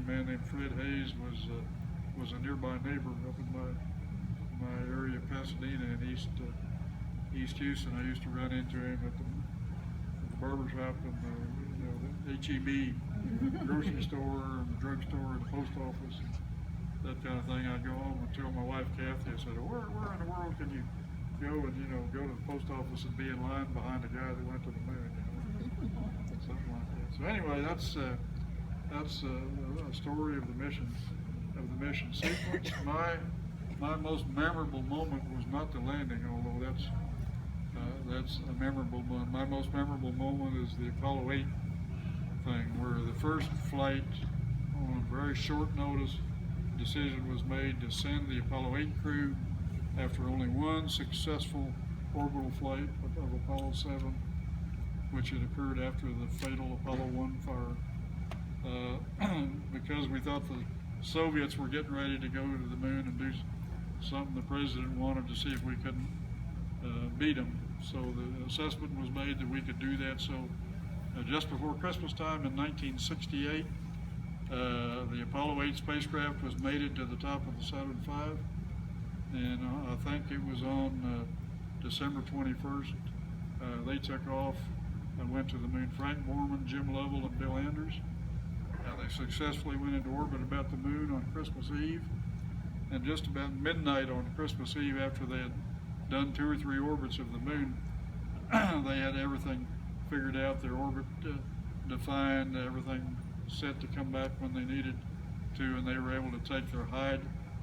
a man named Fred Hayes was a nearby neighbor up in my area, Pasadena and East Houston. I used to run into him at the barber shop and the HEB grocery store and the drugstore and the post office, and that kind of thing. I'd go home and tell my wife Chaffee, I said, where in the world can you go and go to the post office and be in line behind the guy that went to the moon? Something like that. So anyway, that's a story of the mission sequence. My most memorable moment was not the landing, although that's a memorable one. My most memorable moment is the Apollo 8 thing, where the first flight, on very short notice, decision was made to send the Apollo 8 crew after only one successful orbital flight of Apollo 7, which had occurred after the fatal Apollo 1 fire, because we thought the Soviets were getting ready to go to the moon and do something the president wanted to see if we couldn't beat them. So the assessment was made that we could do that. So just before Christmas time in 1968, the Apollo 8 spacecraft was mated to the top of the Saturn V, and I think it was on December 21st. They took off and went to the moon. Frank Borman, Jim Lovell, and Bill Anders. They successfully went into orbit about the moon on Christmas Eve, and just about midnight on Christmas Eve, after they had done 2 or 3 orbits of the moon, they had everything figured out, their orbit defined, everything set to come back when they needed to, and they were able to take their high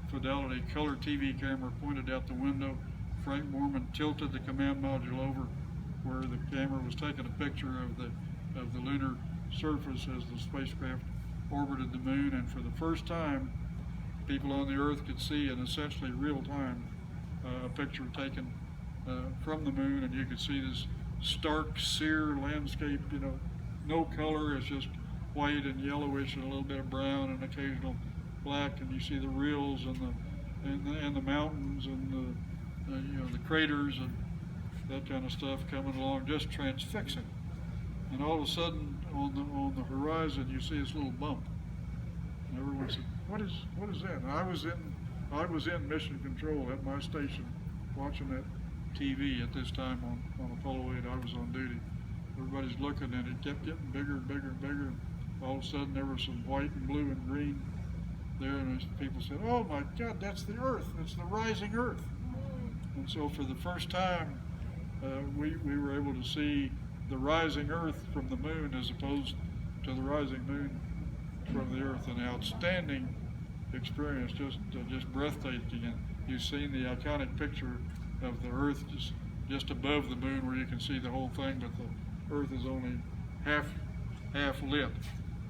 fidelity color TV camera pointed out the window. Frank Borman tilted the command module over where the camera was taking a picture of the lunar surface as the spacecraft orbited the moon, and for the first time people on the Earth could see in essentially real time a picture taken from the moon, and you could see this stark, sere landscape, no color, it's just white and yellowish and a little bit of brown and occasional black, and you see the rills and the mountains and the craters and that kind of stuff coming along, just transfixing. And all of a sudden on the horizon you see this little bump, and everyone said, what is that? And I was in mission control at my station watching that TV at this time on Apollo 8. I was on duty. Everybody's looking, and it kept getting bigger and bigger and bigger. All of a sudden there was some white and blue and green there, and people said, oh my God, that's the Earth, it's the rising Earth. And so for the first time we were able to see the rising Earth from the moon as opposed to the rising moon from the Earth. An outstanding experience, just breathtaking. And you've seen the iconic picture of the Earth just above the moon where you can see the whole thing, but the Earth is only half lit.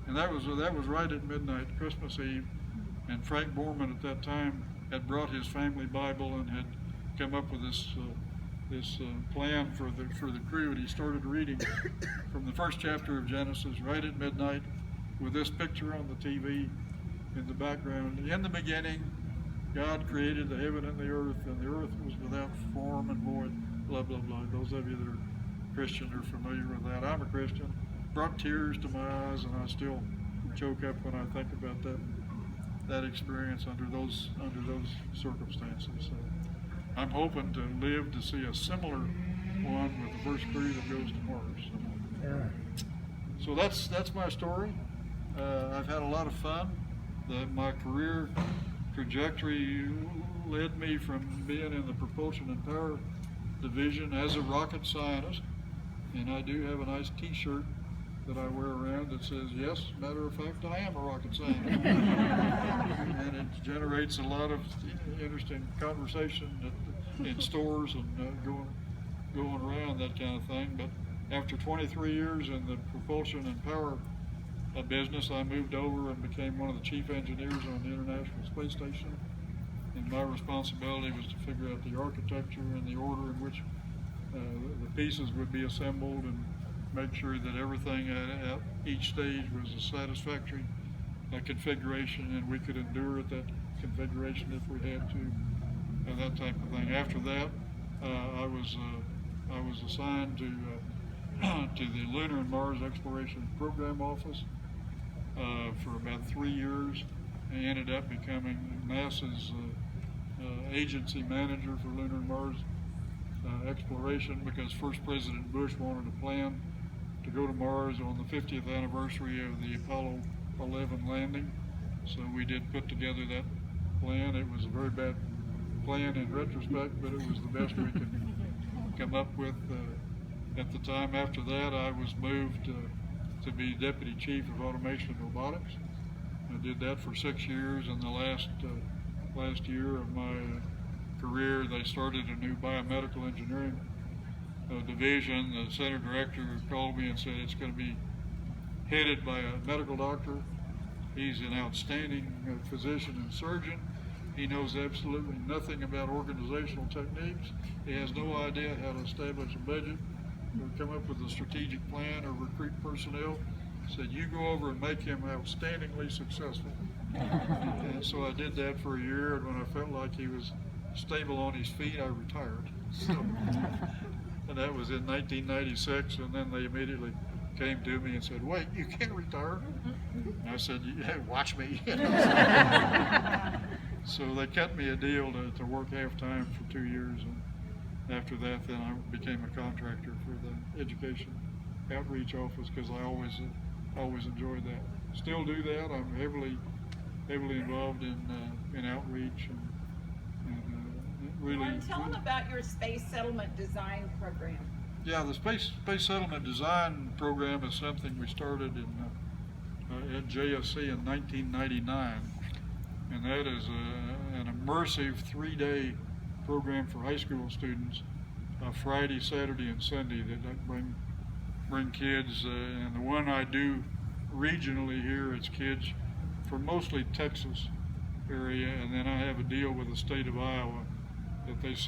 And that was right at midnight, Christmas Eve. And Frank Borman at that time had brought his family Bible and had come up with this plan for the crew, and he started reading from the first chapter of Genesis right at midnight with this picture on the TV in the background. In the beginning, God created the heaven and the earth was without form and void, blah, blah, blah. Those of you that are Christian are familiar with that. I'm a Christian. Brought tears to my eyes, and I still choke up when I think about that experience under those circumstances. So I'm hoping to live to see a similar one with the first crew that goes to Mars. So that's my story. I've had a lot of fun. My career trajectory led me from being in the propulsion and power division as a rocket scientist, and I do have a nice t-shirt that I wear around that says, yes, matter of fact, I am a rocket scientist. And it generates a lot of interesting conversation in stores and going around, that kind of thing. But after 23 years in the propulsion and power business, I moved over and became one of the chief engineers on the International Space Station. And my responsibility was to figure out the architecture and the order in which the pieces would be assembled, and make sure that everything at each stage was a satisfactory configuration, and we could endure at that configuration if we had to, and that type of thing. After that, I was assigned to the Lunar and Mars Exploration Program Office for about 3 years. years. I ended up becoming NASA's agency manager for lunar and Mars exploration, because first President Bush wanted a plan to go to Mars on the 50th anniversary of the Apollo 11 landing. So we did put together that plan. It was a very bad plan in retrospect, but it was the best we could come up with at the time. After that, I was moved to be Deputy Chief of Automation and Robotics. I did that for 6 years, and the last year of my career, they started a new biomedical engineering division. The center director called me and said it's going to be headed by a medical doctor. He's an outstanding physician and surgeon. He knows absolutely nothing about organizational techniques. He has no idea how to establish a budget or come up with a strategic plan or recruit personnel. Said, you go over and make him outstandingly successful. And so I did that for a year, and when I felt like he was stable on his feet, I retired. And that was in 1996, and then they immediately came to me and said, wait, you can't retire? And I said, yeah, watch me. So they cut me a deal to work half-time for 2 years, and after that, then I became a contractor for the education outreach office, because I always enjoyed that. Still do that. I'm heavily involved in outreach, and really. Warren, tell them about your space settlement design program. Yeah, the space settlement design program is something we started at JSC in 1999, and that is an immersive 3-day program for high school students, Friday, Saturday, and Sunday, that bring kids, and the one I do regionally here, it's kids from mostly Texas area, and then I have a deal with the state of Iowa that they